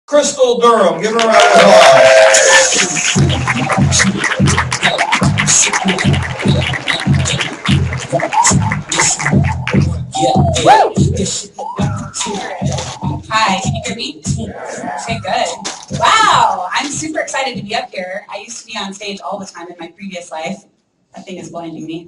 Crystal Durham. Give her a round of applause. Hi, can you hear me? Okay, good. Wow, I'm super excited to be up here. I used to be on stage all the time in my previous life. That thing is blinding me.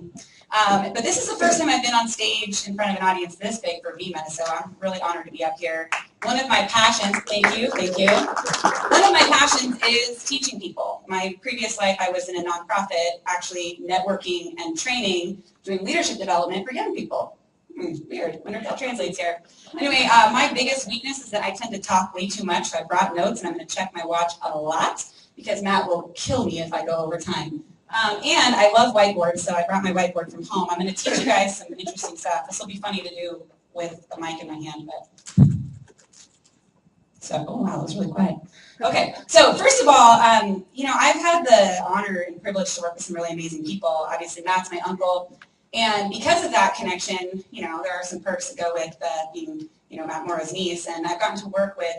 But this is the first time I've been on stage in front of an audience this big for Vemma, so I'm really honored to be up here. One of my passions, thank you. One of my passions is teaching people. My previous life, I was in a nonprofit, actually networking and training, doing leadership development for young people. Weird. I wonder if that translates here. Anyway, my biggest weakness is that I tend to talk way too much, so I brought notes, and I'm going to check my watch a lot, because Matt will kill me if I go over time. And I love whiteboards, so I brought my whiteboard from home. I'm going to teach you guys some interesting stuff. This will be funny to do with a mic in my hand, but... So, oh wow, that was really quiet. Okay, so first of all, I've had the honor and privilege to work with some really amazing people. Obviously, Matt's my uncle. And because of that connection, there are some perks that go with being, Matt Morrow's niece. And I've gotten to work with,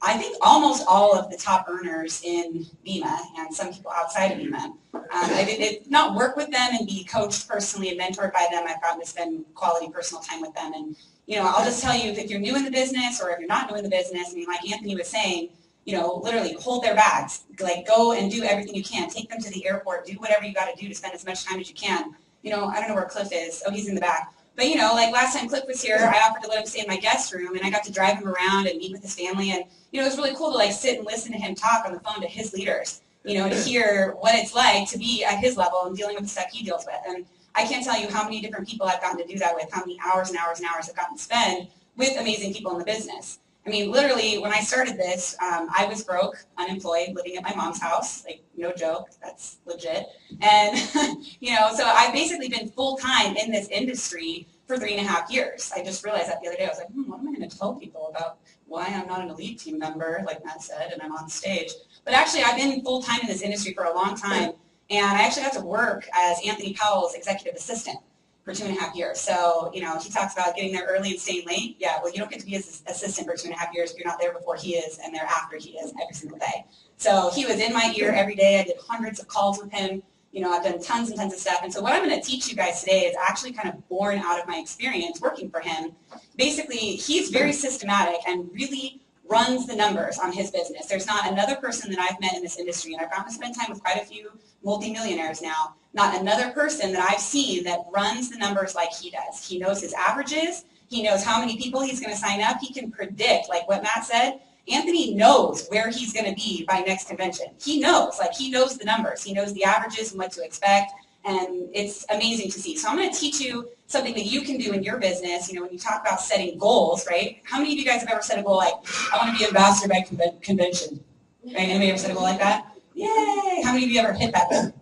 I think, almost all of the top earners in Vemma and some people outside of Vemma. I did not work with them and be coached personally and mentored by them. I've gotten to spend quality personal time with them. And, I'll just tell you, if you're new in the business or if you're not new in the business, like Anthony was saying, literally hold their bags. Like, go and do everything you can. Take them to the airport. Do whatever you got to do to spend as much time as you can. I don't know where Cliff is. Oh, he's in the back. But, like last time Cliff was here, I offered to let him stay in my guest room, and I got to drive him around and meet with his family. And, it was really cool to, sit and listen to him talk on the phone to his leaders, to hear what it's like to be at his level and dealing with the stuff he deals with. And I can't tell you how many different people I've gotten to do that with, how many hours and hours and hours I've gotten to spend with amazing people in the business. I mean, literally, when I started this, I was broke, unemployed, living at my mom's house. Like, no joke, that's legit. And, so I've basically been full-time in this industry for 3.5 years. I just realized that the other day. I was like, what am I going to tell people about why I'm not an elite team member, like Matt said, and I'm on stage? But actually, I've been full-time in this industry for a long time, and I actually got to work as Anthony Powell's executive assistant for 2.5 years. So, he talks about getting there early and staying late. Yeah, well, you don't get to be his assistant for 2.5 years if you're not there before he is and there after he is every single day. So he was in my ear every day. I did hundreds of calls with him. I've done tons and tons of stuff. And so what I'm going to teach you guys today is actually kind of born out of my experience working for him. Basically, he's very systematic and really runs the numbers on his business. There's not another person that I've met in this industry, and I've gotten to spend time with quite a few multimillionaires now, not another person that I've seen that runs the numbers like he does. He knows his averages. He knows how many people he's going to sign up. He can predict, like what Matt said. Anthony knows where he's going to be by next convention. He knows the numbers. He knows the averages and what to expect, and it's amazing to see. So I'm going to teach you something that you can do in your business. When you talk about setting goals, right? How many of you guys have ever set a goal like, I want to be ambassador by convention? Right? Anybody ever set a goal like that? Yay! How many of you ever hit that goal?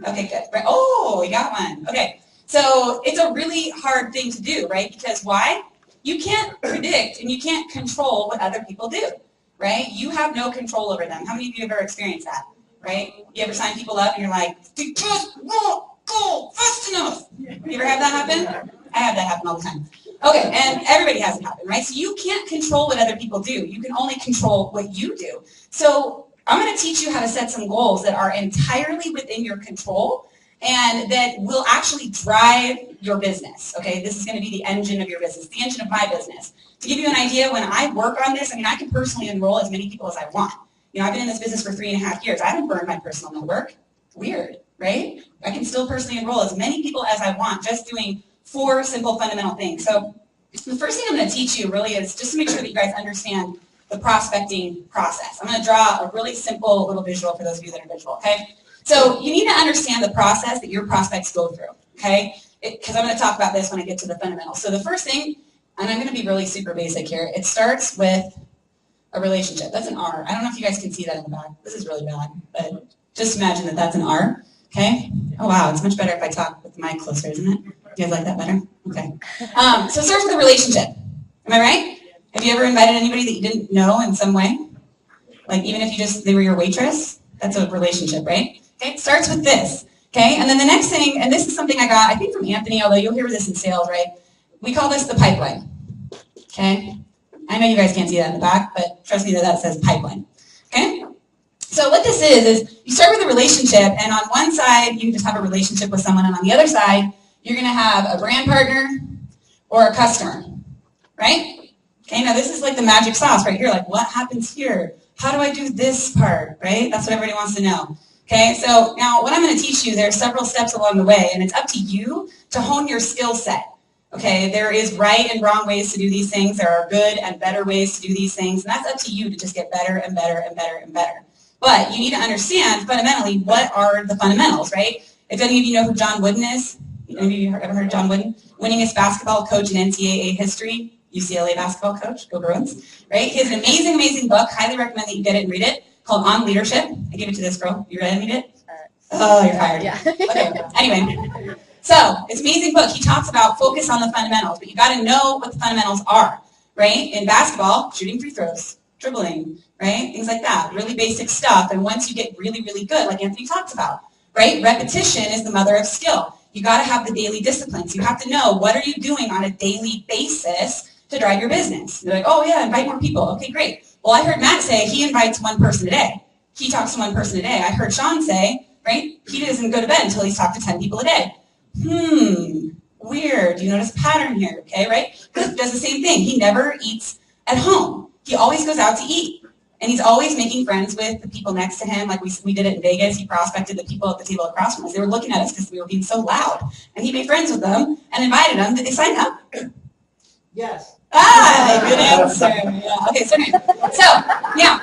Okay, good. Right. Oh, you got one. Okay. So it's a really hard thing to do, right? Because why? You can't predict and you can't control what other people do, right? You have no control over them. How many of you have ever experienced that, right? You ever sign people up and you're like, they just won't go fast enough. You ever have that happen? I have that happen all the time. Okay, and everybody has it happen, right? So you can't control what other people do. You can only control what you do. So I'm going to teach you how to set some goals that are entirely within your control and that will actually drive your business, okay? This is going to be the engine of your business, the engine of my business. To give you an idea, when I work on this, I can personally enroll as many people as I want. I've been in this business for 3.5 years. I haven't burned my personal network. Weird, right? I can still personally enroll as many people as I want just doing 4 simple fundamental things. So the first thing I'm going to teach you really is just to make sure that you guys understand the prospecting process. I'm going to draw a really simple little visual for those of you that are visual, okay? So you need to understand the process that your prospects go through, okay? Because I'm going to talk about this when I get to the fundamentals. So the first thing, and I'm going to be really super basic here, it starts with a relationship. That's an R. I don't know if you guys can see that in the back. This is really bad, but just imagine that that's an R, okay? Oh, wow, it's much better if I talk with the mic closer, isn't it? Do you guys like that better? Okay. So it starts with a relationship. Am I right? Have you ever invited anybody that you didn't know in some way? Like even if they were your waitress? That's a relationship, right? Okay, it starts with this, okay? And then the next thing, and this is something I got, I think from Anthony, although you'll hear this in sales, right? We call this the pipeline, okay? I know you guys can't see that in the back, but trust me that says pipeline. Okay? So what this is you start with a relationship, and on one side, you just have a relationship with someone, and on the other side, you're going to have a brand partner or a customer, right? Okay, now this is like the magic sauce right here. Like, what happens here? How do I do this part, right? That's what everybody wants to know. Okay, so now what I'm going to teach you, there are several steps along the way, and it's up to you to hone your skill set. Okay, there is right and wrong ways to do these things. There are good and better ways to do these things, and that's up to you to just get better and better and better and better. But you need to understand, fundamentally, what are the fundamentals, right? If any of you know who John Wooden is, any of you ever heard of John Wooden? Winningest basketball coach in NCAA history, UCLA basketball coach, go Bruins, right? He has an amazing, amazing book. Highly recommend that you get it and read it, called On Leadership. I gave it to this girl. You ready to read it? Oh, you're fired. Yeah. Okay, anyway. So, it's an amazing book. He talks about focus on the fundamentals, but you got to know what the fundamentals are, right? In basketball, shooting free throws, dribbling, right? Things like that, really basic stuff. And once you get really, really good, like Anthony talks about, right? Repetition is the mother of skill. You got to have the daily disciplines. You have to know what are you doing on a daily basis to drive your business. You're like, oh yeah, invite more people. Okay, great. Well, I heard Matt say he invites one person a day. He talks to one person a day. I heard Sean say, right, he doesn't go to bed until he's talked to 10 people a day. Weird. You notice a pattern here, okay, right? Cliff does the same thing. He never eats at home. He always goes out to eat. And he's always making friends with the people next to him. Like we did it in Vegas. He prospected the people at the table across from us. They were looking at us because we were being so loud. And he made friends with them and invited them. Did they sign up? Yes. Ah, good answer. Yeah. Okay, so yeah.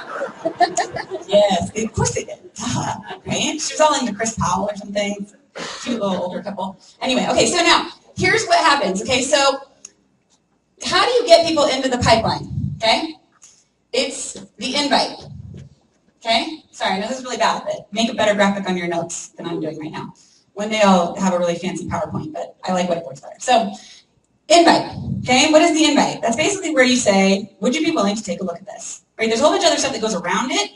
Yes, of course they did. Right? She was all into Chris Powell or something. Cute little older couple. Anyway, okay, so now, here's what happens. Okay, so how do you get people into the pipeline? Okay? It's the invite. Okay? Sorry, I know this is really bad, but make a better graphic on your notes than I'm doing right now. One day I'll have a really fancy PowerPoint, but I like whiteboards better. So, invite. Okay? What is the invite? That's basically where you say, would you be willing to take a look at this? Right? There's a whole bunch of other stuff that goes around it,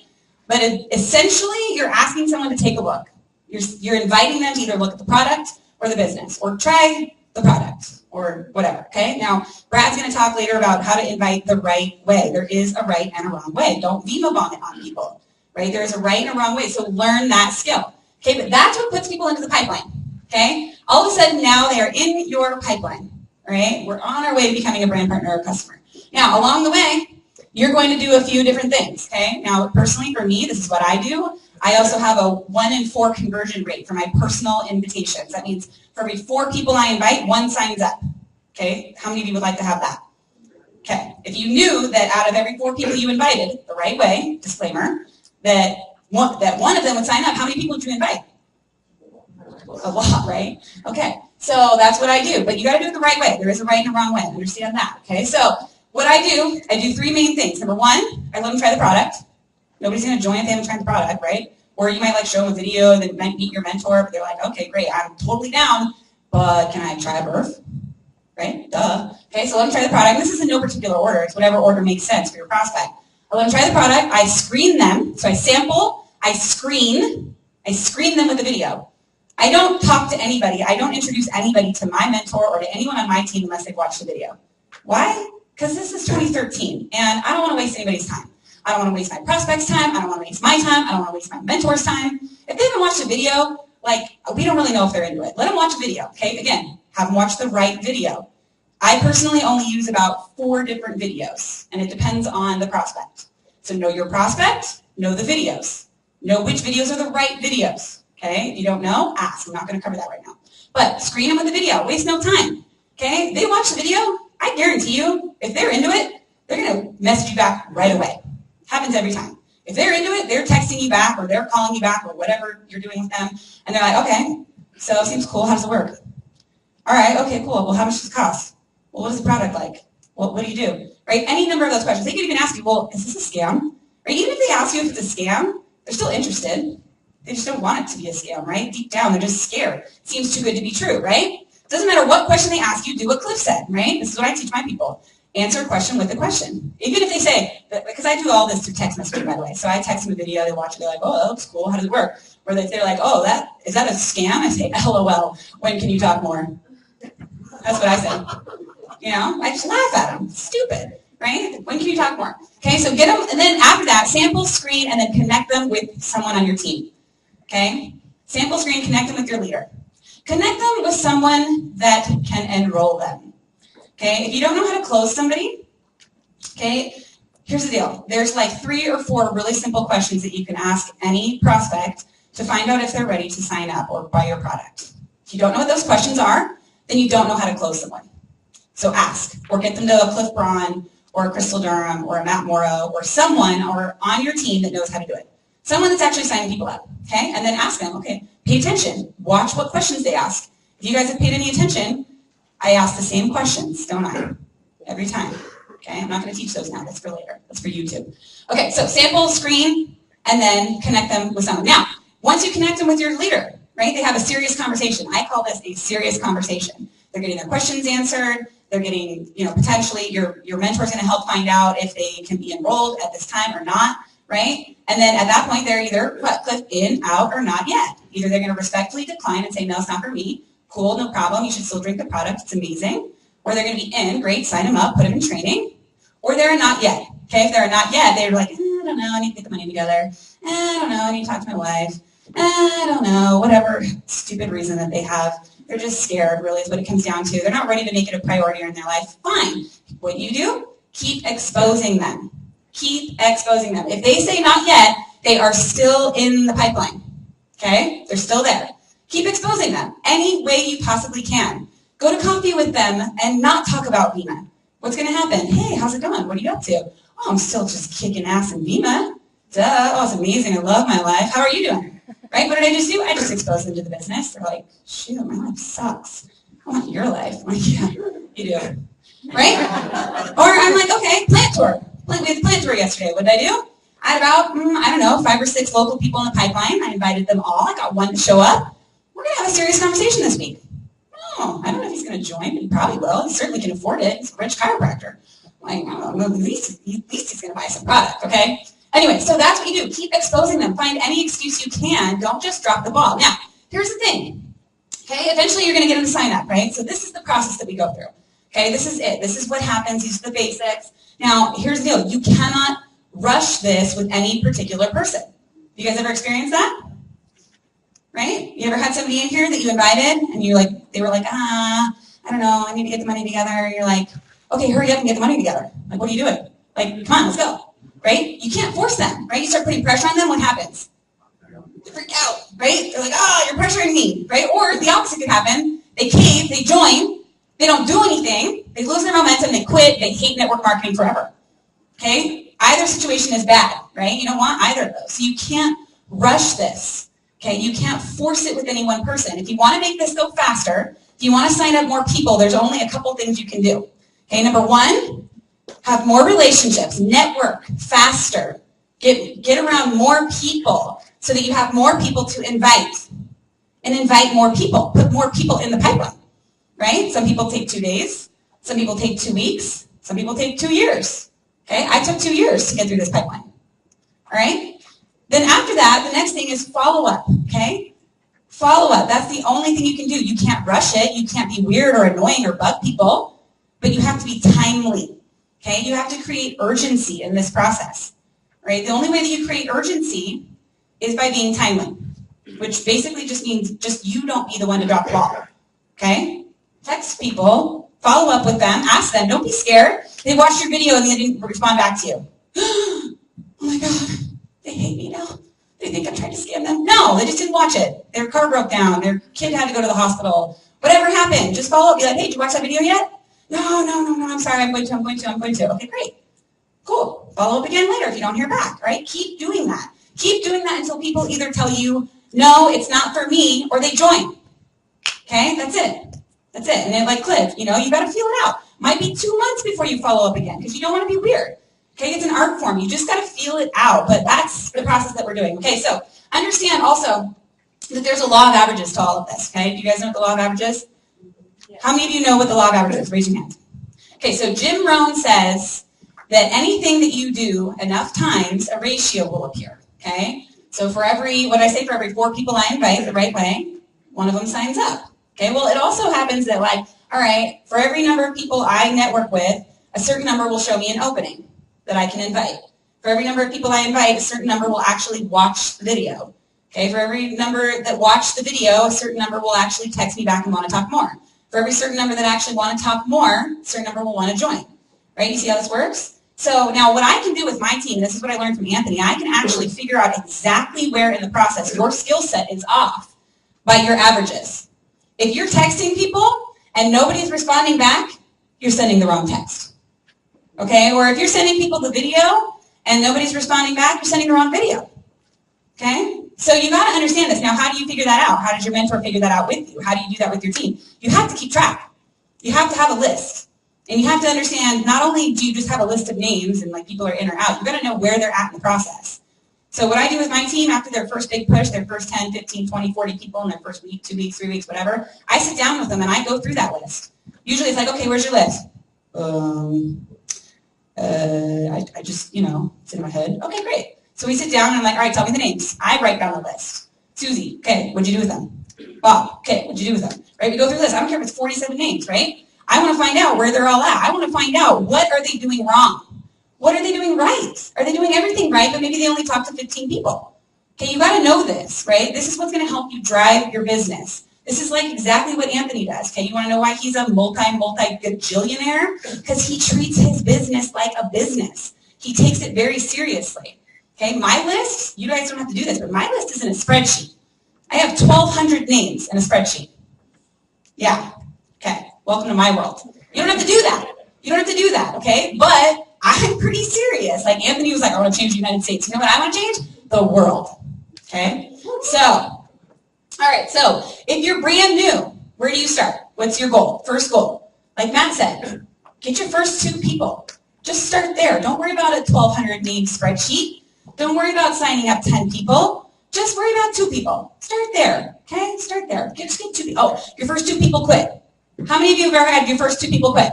but essentially you're asking someone to take a look. You're inviting them to either look at the product or the business, or try the product, or whatever, okay? Now, Brad's going to talk later about how to invite the right way. There is a right and a wrong way. Don't Vemma bomb it on people, right? There is a right and a wrong way, so learn that skill. Okay, but that's what puts people into the pipeline, okay? All of a sudden, now they are in your pipeline, right? We're on our way to becoming a brand partner or customer. Now, along the way, you're going to do a few different things, okay? Now, personally, for me, this is what I do. I also have a 1 in 4 conversion rate for my personal invitations. That means for every 4 people I invite, 1 signs up. Okay, how many of you would like to have that? Okay, if you knew that out of every 4 people you invited, the right way, disclaimer, that one of them would sign up, how many people would you invite? A lot, right? Okay, so that's what I do, but you got to do it the right way. There is a right and a wrong way. Understand that, okay? So what I do 3 main things. Number 1, I let them try the product. Nobody's going to join if they haven't tried the product, right? Or you might like show them a video that might meet your mentor, but they're like, okay, great, I'm totally down, but can I try a birth? Right? Duh. Okay, so let them try the product. This is in no particular order. It's whatever order makes sense for your prospect. I let them try the product. I screen them. So I sample, I screen them with a video. I don't talk to anybody. I don't introduce anybody to my mentor or to anyone on my team unless they've watched the video. Why? Because this is 2013, and I don't want to waste anybody's time. I don't want to waste my prospect's time. I don't want to waste my time. I don't want to waste my mentor's time. If they haven't watched a video, like, we don't really know if they're into it. Let them watch a video, okay? Again, have them watch the right video. I personally only use about 4 different videos, and it depends on the prospect. So know your prospect, know the videos. Know which videos are the right videos, okay? If you don't know, ask. I'm not going to cover that right now. But screen them with the video. Waste no time, okay? They watch the video, I guarantee you, if they're into it, they're going to message you back right away. Happens every time. If they're into it, they're texting you back or they're calling you back or whatever you're doing with them. And they're like, okay, so it seems cool. How does it work? All right, okay, cool. Well, how much does it cost? Well, what is the product like? Well, what do you do? Right? Any number of those questions. They could even ask you, well, is this a scam? Right? Even if they ask you if it's a scam, they're still interested. They just don't want it to be a scam, right? Deep down, they're just scared. It seems too good to be true, right? Doesn't matter what question they ask you, do what Cliff said, right? This is what I teach my people. Answer a question with a question. Even if they say, because I do all this through text messaging, by the way. So I text them a video, they watch it, they're like, oh, that looks cool, how does it work? Or they're like, oh, is that a scam? I say, LOL, when can you talk more? That's what I say. You know, I just laugh at them. Stupid, right? When can you talk more? Okay, so get them, and then after that, sample, screen, and then connect them with someone on your team. Okay? Sample, screen, connect them with your leader. Connect them with someone that can enroll them. Okay? If you don't know how to close somebody, okay, here's the deal. There's like 3 or 4 really simple questions that you can ask any prospect to find out if they're ready to sign up or buy your product. If you don't know what those questions are, then you don't know how to close someone. So ask, or get them to a Cliff Braun, or a Crystal Durham, or a Matt Morrow, or someone or on your team that knows how to do it. Someone that's actually signing people up, okay? And then ask them, okay, pay attention. Watch what questions they ask. If you guys have paid any attention, I ask the same questions, don't I? Every time, okay? I'm not going to teach those now. That's for later. That's for YouTube. Okay, so sample, screen, and then connect them with someone. Now, once you connect them with your leader, right, they have a serious conversation. I call this a serious conversation. They're getting their questions answered. They're getting, potentially your mentor's going to help find out if they can be enrolled at this time or not, right? And then at that point, they're either, click in, out, or not yet. Either they're going to respectfully decline and say, no, it's not for me. Cool, no problem. You should still drink the product. It's amazing. Or they're going to be in, great, sign them up, put them in training. Or they're not yet. Okay, if they're not yet, they're like, I don't know, I need to get the money together. I don't know, I need to talk to my wife. I don't know, whatever stupid reason that they have. They're just scared, really, is what it comes down to. They're not ready to make it a priority in their life. Fine. What do? Keep exposing them. Keep exposing them. If they say not yet, they are still in the pipeline. Okay? They're still there. Keep exposing them any way you possibly can. Go to coffee with them and not talk about Vemma. What's going to happen? Hey, how's it going? What are you up to? Oh, I'm still just kicking ass in Vemma. Duh. Oh, it's amazing. I love my life. How are you doing? Right? What did I just do? I just exposed them to the business. They're like, shoot, my life sucks. I want your life. I'm like, yeah, you do. Right? Or I'm like, okay, plant tour. We had the plant tour yesterday. What did I do? I had about, 5 or 6 local people in the pipeline. I invited them all. I got one to show up. We're going to have a serious conversation this week. Oh, I don't know if he's going to join, but he probably will. He certainly can afford it. He's a rich chiropractor. Like, I don't know, at least he's going to buy some product, okay? Anyway, so that's what you do. Keep exposing them. Find any excuse you can. Don't just drop the ball. Now, here's the thing. Okay, eventually you're going to get them to sign up, right? So this is the process that we go through. Okay, this is it. This is what happens. These are the basics. Now, here's the deal. You cannot rush this with any particular person. You guys ever experienced that? Right? You ever had somebody in here that you invited and they were like, I don't know, I need to get the money together. You're like, okay, hurry up and get the money together. Like, what are you doing? Like, come on, let's go. Right? You can't force them, right? You start putting pressure on them, what happens? They freak out, right? They're like, oh, you're pressuring me, right? Or the opposite could happen. They cave, they join, they don't do anything, they lose their momentum, they quit, they hate network marketing forever. Okay? Either situation is bad, right? You don't want either of those. So you can't rush this. Okay? You can't force it with any one person. If you want to make this go faster, if you want to sign up more people, there's only a couple things you can do. Okay, number 1, have more relationships, network faster, get around more people so that you have more people to invite, and invite more people, put more people in the pipeline, right? Some people take 2 days, some people take 2 weeks, some people take 2 years, okay? I took 2 years to get through this pipeline, all right? Then after that, the next thing is follow up, okay? Follow up, that's the only thing you can do. You can't rush it, you can't be weird or annoying or bug people, but you have to be timely. Okay, you have to create urgency in this process, right? The only way that you create urgency is by being timely, which basically just means just you don't be the one to drop the ball, okay? Text people, follow up with them, ask them, don't be scared. They watched your video and they didn't respond back to you. Oh my God, they hate me now. They think I'm trying to scam them. No, they just didn't watch it. Their car broke down, their kid had to go to the hospital. Whatever happened, just follow up, be like, hey, did you watch that video yet? No, I'm sorry, I'm going to. Okay, great. Cool. Follow up again later if you don't hear back, right? Keep doing that. Keep doing that until people either tell you, no, it's not for me, or they join. Okay, that's it. That's it. And then like Cliff, you got to feel it out. Might be 2 months before you follow up again because you don't want to be weird. Okay, it's an art form. You just got to feel it out, but that's the process that we're doing. Okay, so understand also that there's a law of averages to all of this. Okay, do you guys know what the law of averages is? How many of you know what the law of averages is? Raise your hand. Okay, so Jim Rohn says that anything that you do enough times, a ratio will appear. Okay? So for every 4 people I invite the right way, one of them signs up. Okay, well, it also happens that all right, for every number of people I network with, a certain number will show me an opening that I can invite. For every number of people I invite, a certain number will actually watch the video. Okay, for every number that watched the video, a certain number will actually text me back and want to talk more. For every certain number that actually want to talk more, a certain number will want to join. Right? You see how this works? So now what I can do with my team, and this is what I learned from Anthony, I can actually figure out exactly where in the process your skill set is off by your averages. If you're texting people and nobody's responding back, you're sending the wrong text. Okay? Or if you're sending people the video and nobody's responding back, you're sending the wrong video. Okay? So you got to understand this. Now, how do you figure that out? How does your mentor figure that out with you? How do you do that with your team? You have to keep track. You have to have a list. And you have to understand, not only do you just have a list of names and like people are in or out, you got to know where they're at in the process. So what I do with my team after their first big push, their first 10, 15, 20, 40 people in their first week, 2 weeks, 3 weeks, whatever, I sit down with them and I go through that list. Usually it's like, okay, where's your list? I just, it's in my head. Okay, great. So we sit down and I'm like, all right, tell me the names. I write down the list. Susie, okay, what'd you do with them? Bob, okay, what'd you do with them? Right, we go through the list. I don't care if it's 47 names, right? I want to find out where they're all at. I want to find out, what are they doing wrong? What are they doing right? Are they doing everything right, but maybe they only talk to 15 people? Okay, you got to know this, right? This is what's going to help you drive your business. This is like exactly what Anthony does. Okay, you want to know why he's a multi-gajillionaire? Because he treats his business like a business. He takes it very seriously. Okay, my list, you guys don't have to do this, but my list is in a spreadsheet. I have 1,200 names in a spreadsheet. Yeah, okay, welcome to my world. You don't have to do that. You don't have to do that, okay? But I'm pretty serious. Like Anthony was like, I want to change the United States. You know what I want to change? The world, okay? So, all right, so if you're brand new, where do you start? What's your goal? First goal. Like Matt said, get your first 2 people. Just start there. Don't worry about a 1,200 name spreadsheet. Don't worry about signing up 10 people. Just worry about 2 people. Start there, okay? Start there. Just get 2 people. Oh, your first 2 people quit. How many of you have ever had your first 2 people quit?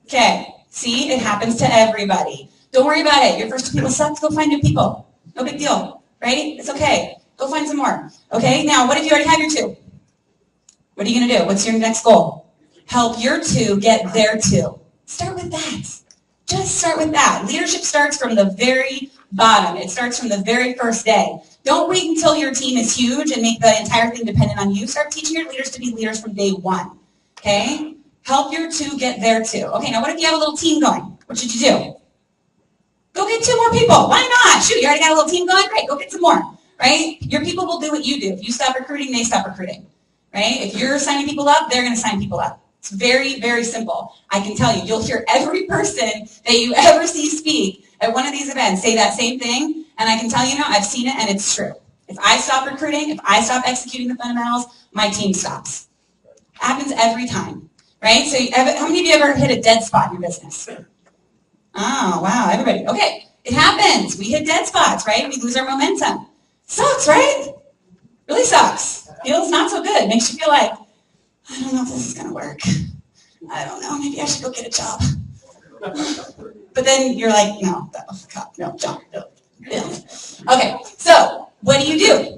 Okay, see, it happens to everybody. Don't worry about it. Your first 2 people suck. Go find new people. No big deal, right? It's okay. Go find some more. Okay, now what if you already have your 2? What are you going to do? What's your next goal? Help your 2 get their 2. Start with that. Just start with that. Leadership starts from the very bottom. It starts from the very first day. Don't wait until your team is huge and make the entire thing dependent on you. Start teaching your leaders to be leaders from day 1. Okay? Help your 2 get their 2. Okay, now what if you have a little team going? What should you do? Go get 2 more people. Why not? Shoot, you already got a little team going? Great, go get some more. Right? Your people will do what you do. If you stop recruiting, they stop recruiting. Right? If you're signing people up, they're going to sign people up. It's very, very simple. I can tell you, you'll hear every person that you ever see speak at one of these events say that same thing, and I can tell you now, I've seen it, and it's true. If I stop recruiting, if I stop executing the fundamentals, my team stops. Happens every time, right? So how many of you ever hit a dead spot in your business? Oh, wow, everybody. Okay, it happens. We hit dead spots, right? We lose our momentum. Sucks, right? Really sucks. Feels not so good. Makes you feel like, I don't know if this is going to work. I don't know. Maybe I should go get a job. But then you're like, no, job, no. Okay, so what do?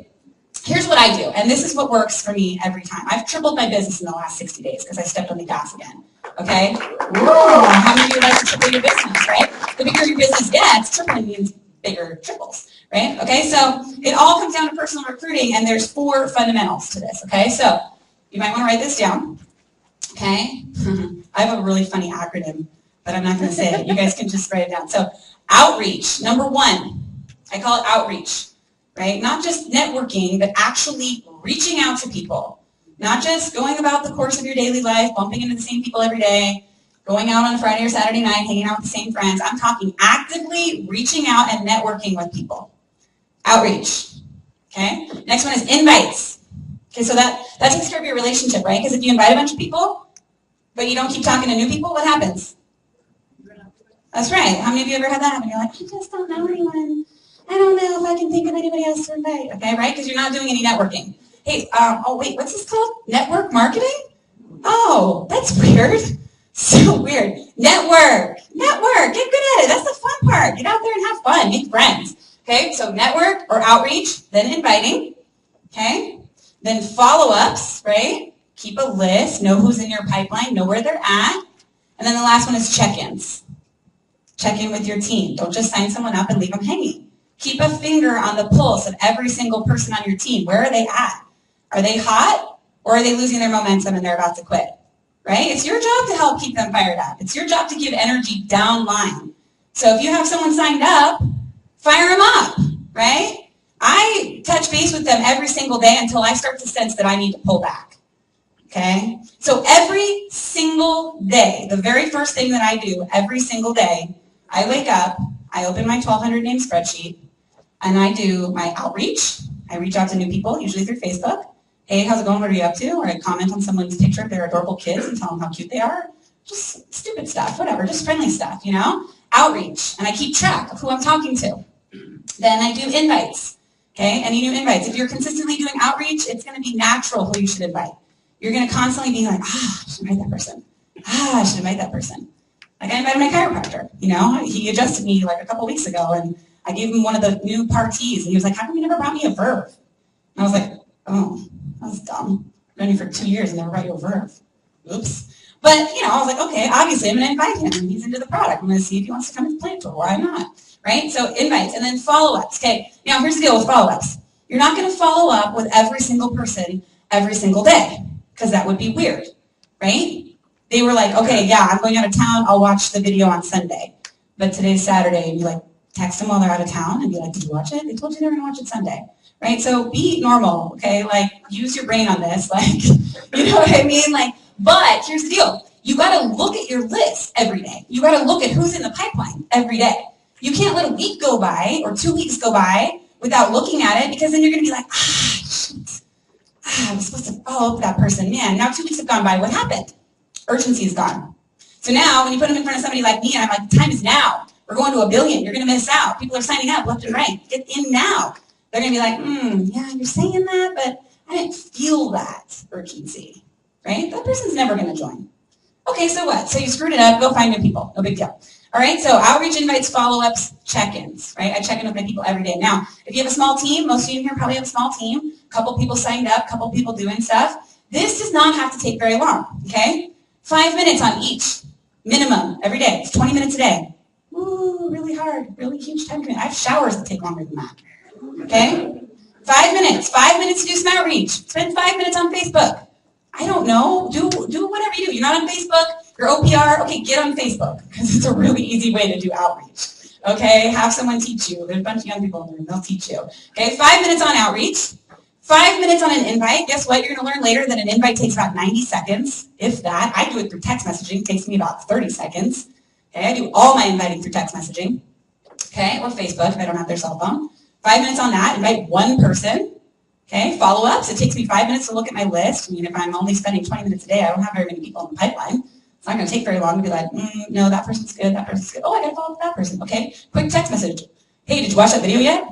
Here's what I do, and this is what works for me every time. I've tripled my business in the last 60 days because I stepped on the gas again. Okay? Whoa, how many of you would like to triple your business, right? The bigger your business gets, tripling means bigger triples, right? Okay, so it all comes down to personal recruiting, and there's 4 fundamentals to this, okay? So you might want to write this down, okay? I have a really funny acronym, but I'm not going to say it. You guys can just write it down. So outreach, number 1. I call it outreach, right? Not just networking, but actually reaching out to people. Not just going about the course of your daily life, bumping into the same people every day, going out on a Friday or Saturday night, hanging out with the same friends. I'm talking actively reaching out and networking with people. Outreach, okay? Next one is invites. Okay, so that takes care of your relationship, right? Because if you invite a bunch of people, but you don't keep talking to new people, what happens? That's right. How many of you ever had that happen? You're like, I just don't know anyone. I don't know if I can think of anybody else to invite. Okay, right? Because you're not doing any networking. Hey, wait, what's this called? Network marketing? Oh, that's weird. So weird. Network. Get good at it. That's the fun part. Get out there and have fun. Make friends. Okay, so network or outreach, then inviting. Okay, then follow-ups, right? Keep a list. Know who's in your pipeline. Know where they're at. And then the last one is check-ins. Check in with your team. Don't just sign someone up and leave them hanging. Keep a finger on the pulse of every single person on your team. Where are they at? Are they hot or are they losing their momentum and they're about to quit? Right? It's your job to help keep them fired up. It's your job to give energy down line. So if you have someone signed up, fire them up, right? I touch base with them every single day until I start to sense that I need to pull back. Okay? So every single day, the very first thing that I do every single day, I wake up, I open my 1,200 name spreadsheet, and I do my outreach. I reach out to new people, usually through Facebook. Hey, how's it going? What are you up to? Or I comment on someone's picture of their adorable kids and tell them how cute they are. Just stupid stuff, whatever, just friendly stuff, you know? Outreach, and I keep track of who I'm talking to. Then I do invites, okay? Any new invites. If you're consistently doing outreach, it's going to be natural who you should invite. You're going to constantly be like, I should invite that person. I should invite that person. Like I invited my chiropractor, you know? He adjusted me like a couple weeks ago, and I gave him one of the new partees, and he was like, how come you never brought me a Verve? And I was like, oh, that was dumb. I've known you for 2 years and never brought you a Verve. Oops. But, you know, I was like, okay, obviously I'm going to invite him, and he's into the product. I'm going to see if he wants to come to the plant tour. Why not? Right? So invites, and then follow-ups. Okay, now here's the deal with follow-ups. You're not going to follow up with every single person every single day, because that would be weird, right? They were like, okay, yeah, I'm going out of town. I'll watch the video on Sunday. But today's Saturday, and you like text them while they're out of town and be like, did you watch it? They told you they were going to watch it Sunday. Right? So be normal, okay? Like, use your brain on this. Like, you know what I mean? Like, but here's the deal. You got to look at your list every day. You got to look at who's in the pipeline every day. You can't let a week go by or 2 weeks go by without looking at it, because then you're going to be like, shoot. I was supposed to follow up with that person. Man, now 2 weeks have gone by. What happened? Urgency is gone. So now when you put them in front of somebody like me, and I'm like, time is now. We're going to 1 billion. You're going to miss out. People are signing up left and right. Get in now. They're going to be like, yeah, you're saying that, but I didn't feel that urgency. Right? That person's never going to join. Okay, so what? So you screwed it up. Go find new people. No big deal. All right, so outreach, invites, follow-ups, check-ins, right? I check in with my people every day. Now, if you have a small team, most of you in here probably have a small team, a couple people signed up, a couple people doing stuff. This does not have to take very long, okay? 5 minutes on each, minimum, every day. It's 20 minutes a day. Ooh, really hard, really huge time commitment. I have showers that take longer than that, okay? 5 minutes, 5 minutes to do some outreach. Spend 5 minutes on Facebook. I don't know, do whatever you do. You're not on Facebook, you're OPR, okay, get on Facebook, because it's a really easy way to do outreach, okay? Have someone teach you. There's a bunch of young people in the room, they'll teach you. Okay, 5 minutes on outreach, 5 minutes on an invite. Guess what? You're going to learn later that an invite takes about 90 seconds, if that. I do it through text messaging. It takes me about 30 seconds. Okay, I do all my inviting through text messaging, okay, or Facebook if I don't have their cell phone. 5 minutes on that, invite one person. Okay, follow-ups. It takes me 5 minutes to look at my list. I mean, if I'm only spending 20 minutes a day, I don't have very many people in the pipeline. It's not going to take very long to be like, no, that person's good, that person's good. Oh, I got to follow up with that person. Okay, quick text message. Hey, did you watch that video yet?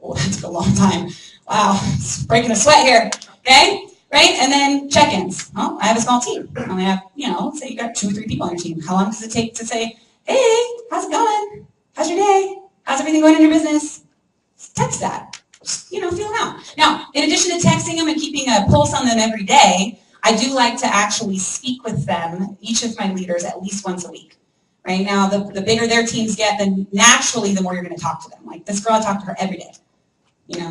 Oh, that took a long time. Wow, it's breaking a sweat here. Okay, right? And then check-ins. Well, I have a small team. I only have, let's say you got 2 or 3 people on your team. How long does it take to say, hey, how's it going? How's your day? How's everything going in your business? Text that. Just, feel them out. Now, in addition to texting them and keeping a pulse on them every day, I do like to actually speak with them, each of my leaders, at least once a week. Right now, the bigger their teams get, then naturally the more you're going to talk to them. Like this girl, I talk to her every day.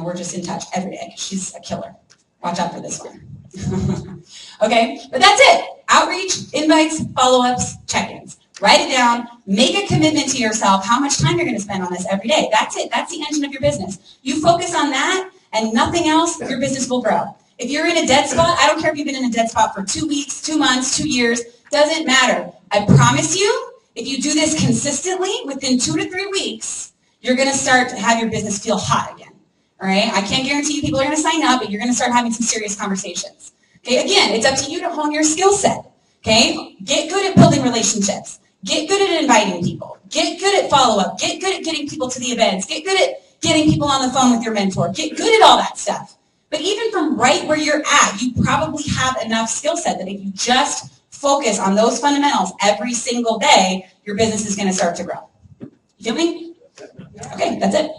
We're just in touch every day. She's a killer. Watch out for this one. Okay, but that's it. Outreach, invites, follow-ups, check-ins. Write it down. Make a commitment to yourself how much time you're going to spend on this every day. That's it. That's the engine of your business. You focus on that and nothing else, your business will grow. If you're in a dead spot, I don't care if you've been in a dead spot for 2 weeks, 2 months, 2 years, doesn't matter. I promise you, if you do this consistently, within 2 to 3 weeks, you're going to start to have your business feel hot again. All right? I can't guarantee you people are going to sign up, but you're going to start having some serious conversations. Okay? Again, it's up to you to hone your skill set. Okay? Get good at building relationships. Get good at inviting people. Get good at follow-up. Get good at getting people to the events. Get good at getting people on the phone with your mentor. Get good at all that stuff. But even from right where you're at, you probably have enough skill set that if you just focus on those fundamentals every single day, your business is going to start to grow. You feel me? Okay, that's it.